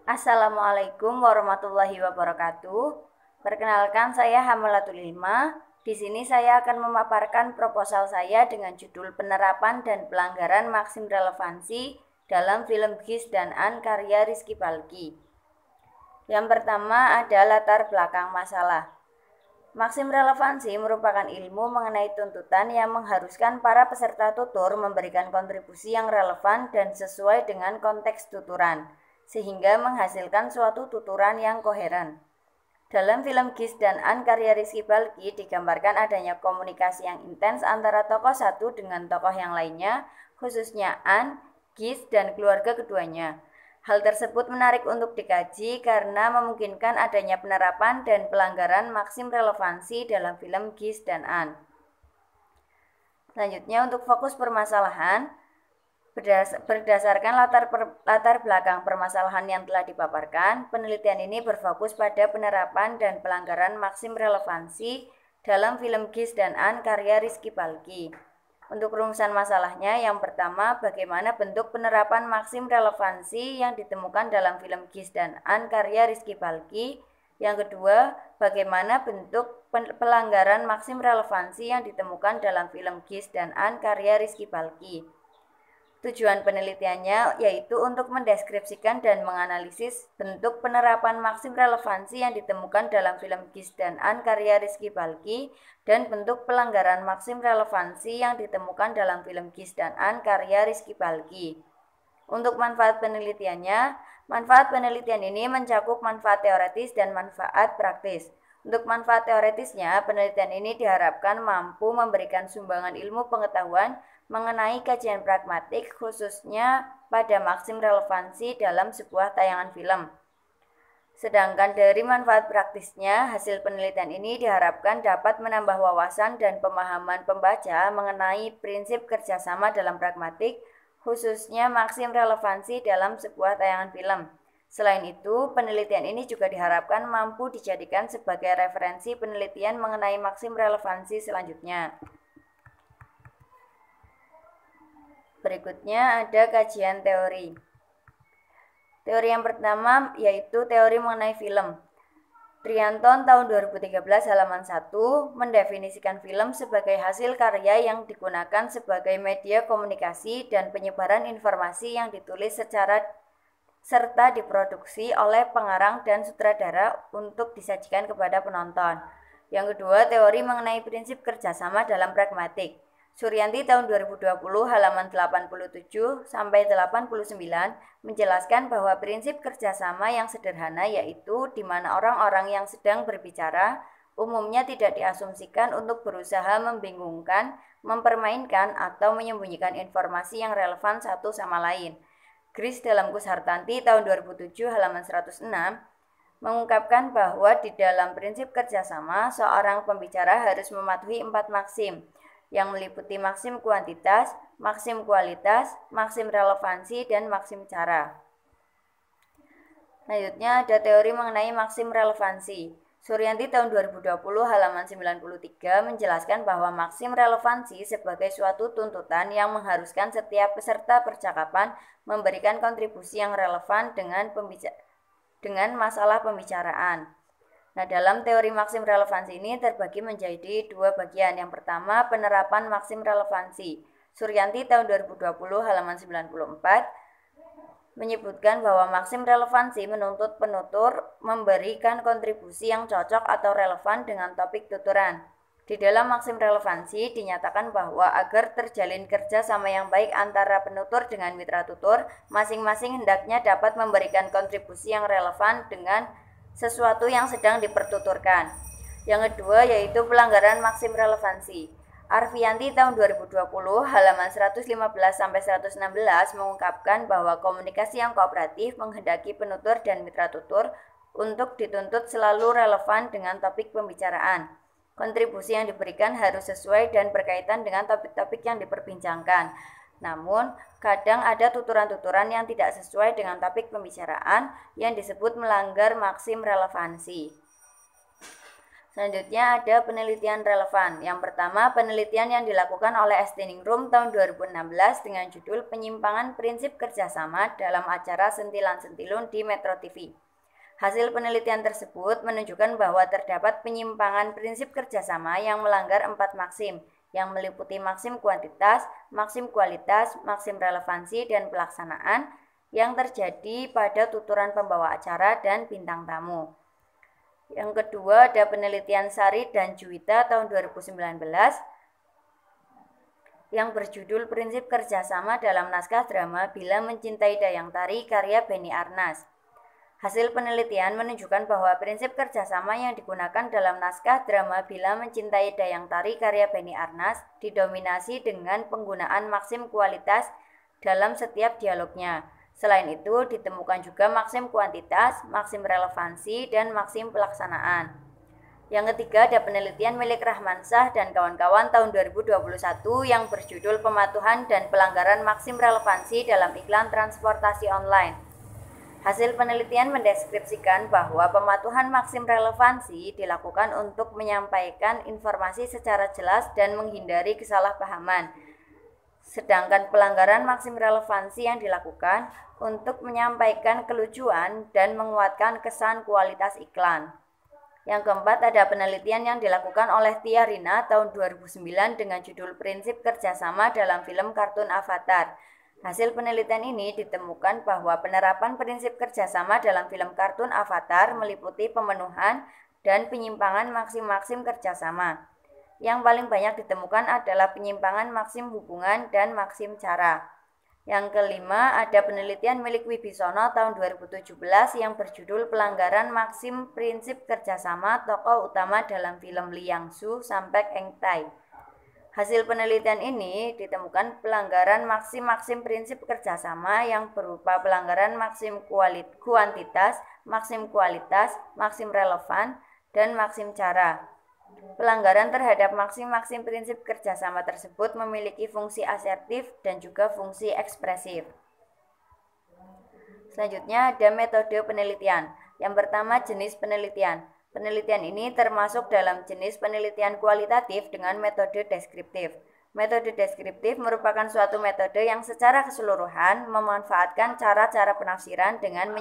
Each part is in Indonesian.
Assalamualaikum warahmatullahi wabarakatuh. Perkenalkan, saya Hamalatul Ilma. Di sini saya akan memaparkan proposal saya dengan judul Penerapan dan Pelanggaran Maksim Relevansi dalam film Gis dan An karya Rizky Balki. Yang pertama ada latar belakang masalah. Maksim relevansi merupakan ilmu mengenai tuntutan yang mengharuskan para peserta tutur memberikan kontribusi yang relevan dan sesuai dengan konteks tuturan, sehingga menghasilkan suatu tuturan yang koheren. Dalam film Gis dan An karya Rizky Balki digambarkan adanya komunikasi yang intens antara tokoh satu dengan tokoh yang lainnya, khususnya An, Gis, dan keluarga keduanya. Hal tersebut menarik untuk dikaji karena memungkinkan adanya penerapan dan pelanggaran maksim relevansi dalam film Gis dan An. Selanjutnya untuk fokus permasalahan, berdasarkan latar belakang permasalahan yang telah dipaparkan, penelitian ini berfokus pada penerapan dan pelanggaran maksim relevansi dalam film Gis dan An karya Rizky Balki. Untuk rumusan masalahnya, yang pertama, bagaimana bentuk penerapan maksim relevansi yang ditemukan dalam film Gis dan An karya Rizky Balki. Yang kedua, bagaimana bentuk pelanggaran maksim relevansi yang ditemukan dalam film Gis dan An karya Rizky Balki. Tujuan penelitiannya yaitu untuk mendeskripsikan dan menganalisis bentuk penerapan maksim relevansi yang ditemukan dalam film Gis dan An karya Rizky Balki dan bentuk pelanggaran maksim relevansi yang ditemukan dalam film Gis dan An karya Rizky Balki. Untuk manfaat penelitiannya, manfaat penelitian ini mencakup manfaat teoretis dan manfaat praktis. Untuk manfaat teoretisnya, penelitian ini diharapkan mampu memberikan sumbangan ilmu pengetahuan mengenai kajian pragmatik khususnya pada maksim relevansi dalam sebuah tayangan film. Sedangkan dari manfaat praktisnya, hasil penelitian ini diharapkan dapat menambah wawasan dan pemahaman pembaca mengenai prinsip kerjasama dalam pragmatik, khususnya maksim relevansi dalam sebuah tayangan film. Selain itu, penelitian ini juga diharapkan mampu dijadikan sebagai referensi penelitian mengenai maksim relevansi selanjutnya. Berikutnya ada kajian teori. Teori yang pertama yaitu teori mengenai film. Trianton tahun 2013 halaman 1 mendefinisikan film sebagai hasil karya yang digunakan sebagai media komunikasi dan penyebaran informasi yang ditulis serta diproduksi oleh pengarang dan sutradara untuk disajikan kepada penonton. Yang kedua, teori mengenai prinsip kerjasama dalam pragmatik. Suryanti tahun 2020 halaman 87 sampai 89 menjelaskan bahwa prinsip kerjasama yang sederhana yaitu di mana orang-orang yang sedang berbicara umumnya tidak diasumsikan untuk berusaha membingungkan, mempermainkan, atau menyembunyikan informasi yang relevan satu sama lain. Gris dalam Kus Hartanti tahun 2007 halaman 106 mengungkapkan bahwa di dalam prinsip kerjasama seorang pembicara harus mematuhi 4 maksim yang meliputi maksim kuantitas, maksim kualitas, maksim relevansi, dan maksim cara. Selanjutnya ada teori mengenai maksim relevansi. Suryanti tahun 2020 halaman 93 menjelaskan bahwa maksim relevansi sebagai suatu tuntutan yang mengharuskan setiap peserta percakapan memberikan kontribusi yang relevan dengan masalah pembicaraan. Nah, dalam teori maksim relevansi ini terbagi menjadi dua bagian. Yang pertama, penerapan maksim relevansi. Suryanti tahun 2020 halaman 94 menyebutkan bahwa maksim relevansi menuntut penutur memberikan kontribusi yang cocok atau relevan dengan topik tuturan. Di dalam maksim relevansi dinyatakan bahwa agar terjalin kerja sama yang baik antara penutur dengan mitra tutur, masing-masing hendaknya dapat memberikan kontribusi yang relevan dengan sesuatu yang sedang dipertuturkan. Yang kedua yaitu pelanggaran maksim relevansi. Arfianti tahun 2020 halaman 115 sampai 116 mengungkapkan bahwa komunikasi yang kooperatif menghendaki penutur dan mitra tutur untuk dituntut selalu relevan dengan topik pembicaraan. Kontribusi yang diberikan harus sesuai dan berkaitan dengan topik-topik yang diperbincangkan. Namun, kadang ada tuturan-tuturan yang tidak sesuai dengan topik pembicaraan yang disebut melanggar maksim relevansi. Selanjutnya ada penelitian relevan. Yang pertama, penelitian yang dilakukan oleh Estiningrum tahun 2016 dengan judul Penyimpangan Prinsip Kerjasama dalam acara Sentilan Sentilun di Metro TV. Hasil penelitian tersebut menunjukkan bahwa terdapat penyimpangan prinsip kerjasama yang melanggar 4 maksim, yang meliputi maksim kuantitas, maksim kualitas, maksim relevansi, dan pelaksanaan yang terjadi pada tuturan pembawa acara dan bintang tamu. Yang kedua ada penelitian Sari dan Juwita tahun 2019 yang berjudul Prinsip Kerjasama dalam Naskah Drama Bila Mencintai Dayang Tari karya Benny Arnas. Hasil penelitian menunjukkan bahwa prinsip kerjasama yang digunakan dalam naskah drama Bila Mencintai Dayang Tari karya Benny Arnas didominasi dengan penggunaan maksim kualitas dalam setiap dialognya. Selain itu, ditemukan juga maksim kuantitas, maksim relevansi, dan maksim pelaksanaan. Yang ketiga ada penelitian milik Rahmansyah dan kawan-kawan tahun 2021 yang berjudul Pematuhan dan Pelanggaran Maksim Relevansi dalam Iklan Transportasi Online. Hasil penelitian mendeskripsikan bahwa pematuhan maksim relevansi dilakukan untuk menyampaikan informasi secara jelas dan menghindari kesalahpahaman. Sedangkan pelanggaran maksim relevansi yang dilakukan untuk menyampaikan kelucuan dan menguatkan kesan kualitas iklan. Yang keempat ada penelitian yang dilakukan oleh Tia Rina tahun 2009 dengan judul Prinsip Kerjasama dalam Film Kartun Avatar. Hasil penelitian ini ditemukan bahwa penerapan prinsip kerjasama dalam film kartun Avatar meliputi pemenuhan dan penyimpangan maksim-maksim kerjasama. Yang paling banyak ditemukan adalah penyimpangan maksim hubungan dan maksim cara. Yang kelima ada penelitian milik Wibisono tahun 2017 yang berjudul Pelanggaran Maksim Prinsip Kerjasama Tokoh Utama dalam Film Liang Su sampai Eng Tai. Hasil penelitian ini ditemukan pelanggaran maksim-maksim prinsip kerjasama yang berupa pelanggaran maksim kuantitas, maksim kualitas, maksim relevan, dan maksim cara. Pelanggaran terhadap maksim-maksim prinsip kerjasama tersebut memiliki fungsi asertif dan juga fungsi ekspresif. Selanjutnya ada metode penelitian. Yang pertama jenis penelitian. Penelitian ini termasuk dalam jenis penelitian kualitatif dengan metode deskriptif. Metode deskriptif merupakan suatu metode yang secara keseluruhan memanfaatkan cara-cara penafsiran dengan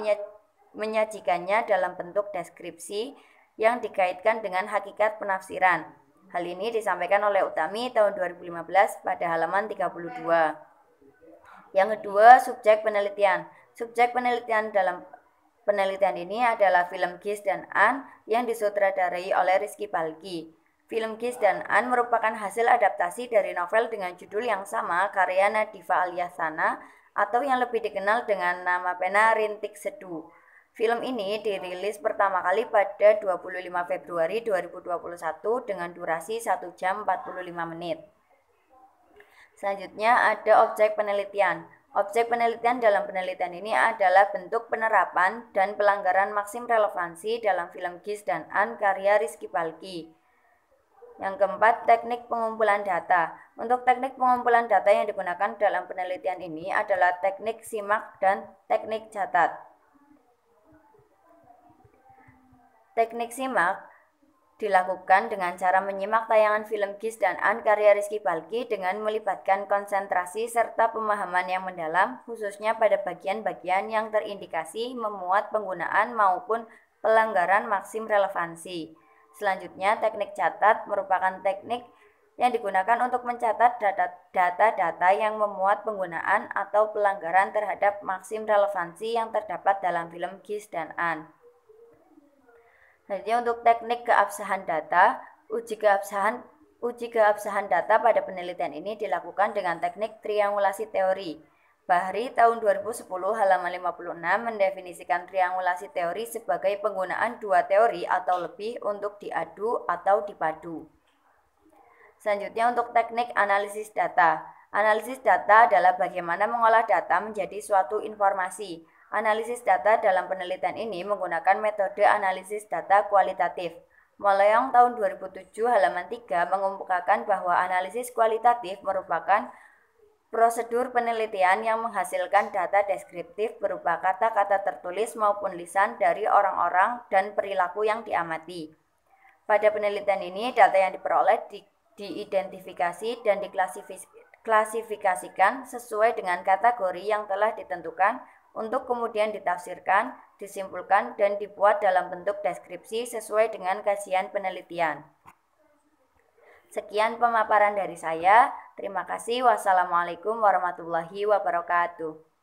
menyajikannya dalam bentuk deskripsi yang dikaitkan dengan hakikat penafsiran. Hal ini disampaikan oleh Utami tahun 2015 pada halaman 32. Yang kedua, subjek penelitian. Subjek penelitian dalam penelitian ini adalah film Gis dan An yang disutradarai oleh Rizky Balki. Film Gis dan An merupakan hasil adaptasi dari novel dengan judul yang sama karya Nadifa Alyasana atau yang lebih dikenal dengan nama pena Rintik Seduh. Film ini dirilis pertama kali pada 25 Februari 2021 dengan durasi 1 jam 45 menit. Selanjutnya ada objek penelitian. Objek penelitian dalam penelitian ini adalah bentuk penerapan dan pelanggaran maksim relevansi dalam film Gis dan An karya Rizky Balki. Yang keempat, teknik pengumpulan data. Untuk teknik pengumpulan data yang digunakan dalam penelitian ini adalah teknik simak dan teknik catat. Teknik simak dilakukan dengan cara menyimak tayangan film Gis dan An karya Rizky Balki dengan melibatkan konsentrasi serta pemahaman yang mendalam, khususnya pada bagian-bagian yang terindikasi memuat penggunaan maupun pelanggaran maksim relevansi. Selanjutnya, teknik catat merupakan teknik yang digunakan untuk mencatat data-data yang memuat penggunaan atau pelanggaran terhadap maksim relevansi yang terdapat dalam film Gis dan An. Selanjutnya untuk teknik keabsahan data, uji keabsahan data pada penelitian ini dilakukan dengan teknik triangulasi teori. Bahri tahun 2010 halaman 56 mendefinisikan triangulasi teori sebagai penggunaan dua teori atau lebih untuk diadu atau dipadu. Selanjutnya untuk teknik analisis data. Analisis data adalah bagaimana mengolah data menjadi suatu informasi. Analisis data dalam penelitian ini menggunakan metode analisis data kualitatif. Moleong tahun 2007 halaman 3 mengemukakan bahwa analisis kualitatif merupakan prosedur penelitian yang menghasilkan data deskriptif berupa kata-kata tertulis maupun lisan dari orang-orang dan perilaku yang diamati. Pada penelitian ini, data yang diperoleh diidentifikasi dan diklasifikasikan sesuai dengan kategori yang telah ditentukan untuk kemudian ditafsirkan, disimpulkan, dan dibuat dalam bentuk deskripsi sesuai dengan kajian penelitian. Sekian pemaparan dari saya. Terima kasih. Wassalamualaikum warahmatullahi wabarakatuh.